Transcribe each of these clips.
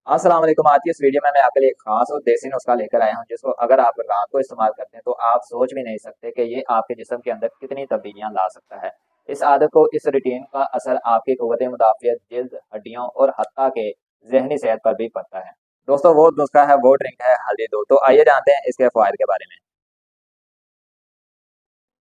अस्सलाम वालेकुम। आज की इस वीडियो में मैं आपके लिए एक खास और देसी नुस्खा लेकर आया हूं, जिसको अगर आप रात को इस्तेमाल करते हैं तो आप सोच भी नहीं सकते कि ये आपके जिस्म के अंदर कितनी तब्दीलियां ला सकता है। इस आदत को, इस रूटीन का असर आपकी कुव्वत मुदाफियत, जिल्द, हड्डियों और हत्ता के जहनी सेहत पर भी पड़ता है। दोस्तों, वो नुस्खा है, वो ड्रिंक है हल्दी दूध। तो आइए जानते हैं इसके फायदे के बारे में।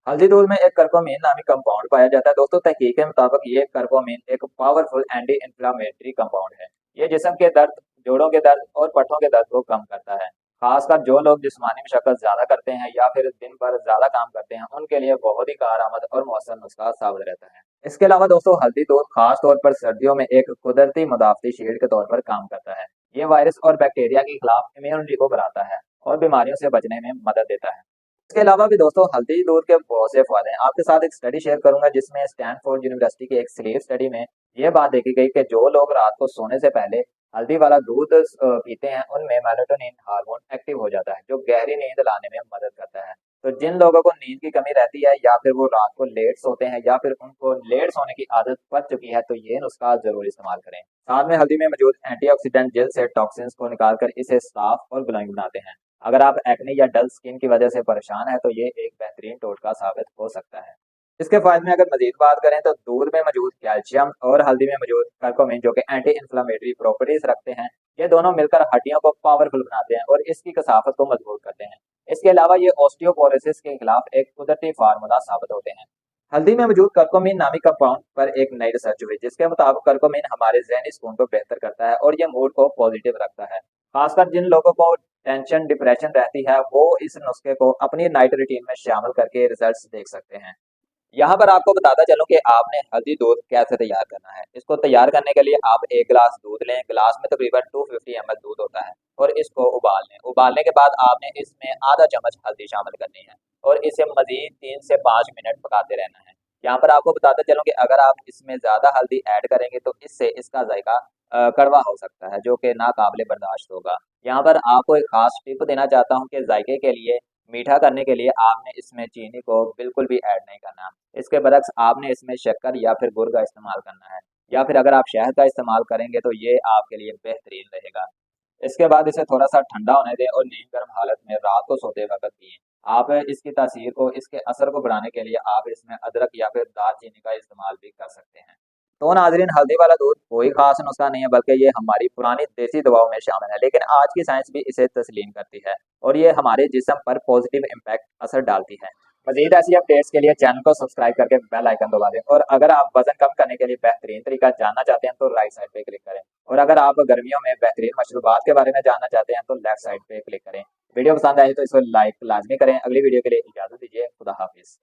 हल्दी दूध में एक करकोमीन नामी कंपाउंड पाया जाता है। दोस्तों, तहकीक के मुताबिक ये करकोमीन एक पावरफुल एंटी इंफ्लामेटरी कंपाउंड है। ये जिस्म के दर्द, जोड़ों के दर्द और पट्टों के दर्द को कम करता है। खासकर जो लोग जिस्मानी मशक्कत ज्यादा करते हैं या फिर दिन भर ज्यादा काम करते हैं, उनके लिए बहुत ही कारआमद और मौसर नुस्खा साबित रहता है। इसके अलावा दोस्तों, हल्दी दूध खास तौर पर सर्दियों में एक कुदरती मुदाफती शील्ड के तौर पर काम करता है। ये वायरस और बैक्टीरिया के खिलाफ इम्यूनिटी को बढ़ाता है और बीमारियों से बचने में मदद देता है। इसके अलावा भी दोस्तों, हल्दी दूध के बहुत से फायदे हैं। आपके साथ एक स्टडी शेयर करूंगा, जिसमें स्टैनफोर्ड यूनिवर्सिटी की एक स्लीप स्टडी में ये बात देखी गई कि जो लोग रात को सोने से पहले हल्दी वाला दूध पीते हैं, उनमें मेलाटोनिन हार्मोन एक्टिव हो जाता है, जो गहरी नींद लाने में मदद करता है। तो जिन लोगों को नींद की कमी रहती है या फिर वो रात को लेट सोते हैं या फिर उनको लेट सोने की आदत पड़ चुकी है, तो ये नुस्खा जरूर इस्तेमाल करें। साथ में हल्दी में मौजूद एंटीऑक्सीडेंट जेल से टॉक्सिन्स को निकालकर इसे साफ और ग्लोइंग बनाते हैं। अगर आप एक्ने या डल स्किन की वजह से परेशान हैं, तो ये एक बेहतरीन टोटका साबित हो सकता है। इसके फायदे में अगर मजीद बात करें, तो दूध में मौजूद कैल्शियम और हल्दी में मौजूद कर्कुमिन, जो कि एंटी इन्फ्लेमेटरी प्रॉपर्टीज रखते हैं, ये दोनों मिलकर हड्डियों को पावरफुल बनाते हैं और इसकी कसाफत को मजबूत करते हैं। इसके अलावा ये ऑस्टियोपोरोसिस के खिलाफ एक कुदरती फार्मूला साबित होते हैं। हल्दी में मौजूद कर्कुमिन नामी कंपाउंड पर एक नई रिसर्च हुई, जिसके मुताबिक कर्कुमिन हमारे जहनी सुकून को बेहतर करता है और ये मूड को पॉजिटिव रखता है। खासकर जिन लोगों को टेंशन, डिप्रेशन रहती है, वो इस नुस्खे को अपनी नाइट रूटीन में शामिल करके रिजल्ट्स देख सकते हैं। यहाँ पर आपको बताता चलूं कि आपने हल्दी दूध कैसे तैयार करना है। इसको तैयार करने के लिए आप एक गिलास दूध लें। गिलास में तकरीबन 250 ml दूध होता है और इसको उबाल लें। उबालने के बाद आपने इसमें आधा चम्मच हल्दी शामिल करनी है और इसे मजीद 3 से 5 मिनट पकाते रहना है। यहाँ पर आपको बताते चलूं कि अगर आप इसमें ज्यादा हल्दी ऐड करेंगे तो इससे इसका जायका कड़वा हो सकता है, जो कि नाकाबिले बर्दाश्त होगा। यहाँ पर आपको एक खास टिप देना चाहता हूँ कि जायके के लिए, मीठा करने के लिए आपने इसमें चीनी को बिल्कुल भी ऐड नहीं करना। इसके बरक्स आपने इसमें शक्कर या फिर गुड़ का इस्तेमाल करना है, या फिर अगर आप शहद का इस्तेमाल करेंगे तो ये आपके लिए बेहतरीन रहेगा। इसके बाद इसे थोड़ा सा ठंडा होने दें और नीम गर्म हालत में रात को सोते वक्त पिएं। आप इसकी तासीर को, इसके असर को बढ़ाने के लिए आप इसमें अदरक या फिर दालचीनी का इस्तेमाल भी कर सकते हैं। तो नाजरीन, हल्दी वाला दूध कोई खास नुस्खा नहीं है, बल्कि ये हमारी पुरानी देसी दवाओं में शामिल है, लेकिन आज की साइंस भी इसे तस्लीम करती है और ये हमारे जिस्म पर पॉजिटिव इम्पैक्ट असर डालती है। मजीद ऐसी अपडेट्स के लिए चैनल को सब्सक्राइब करके बेल आइकन दबा दें, और अगर आप वजन कम करने के लिए बेहतरीन तरीका जानना चाहते हैं तो राइट साइड पे क्लिक करें, और अगर आप गर्मियों में बेहतरीन मशरूबात के बारे में जानना चाहते हैं तो लेफ्ट साइड पे क्लिक करें। वीडियो पसंद आए तो इसको लाइक लाजमी करें। अगली वीडियो के लिए इजाजत दीजिए। खुदा हाफिज।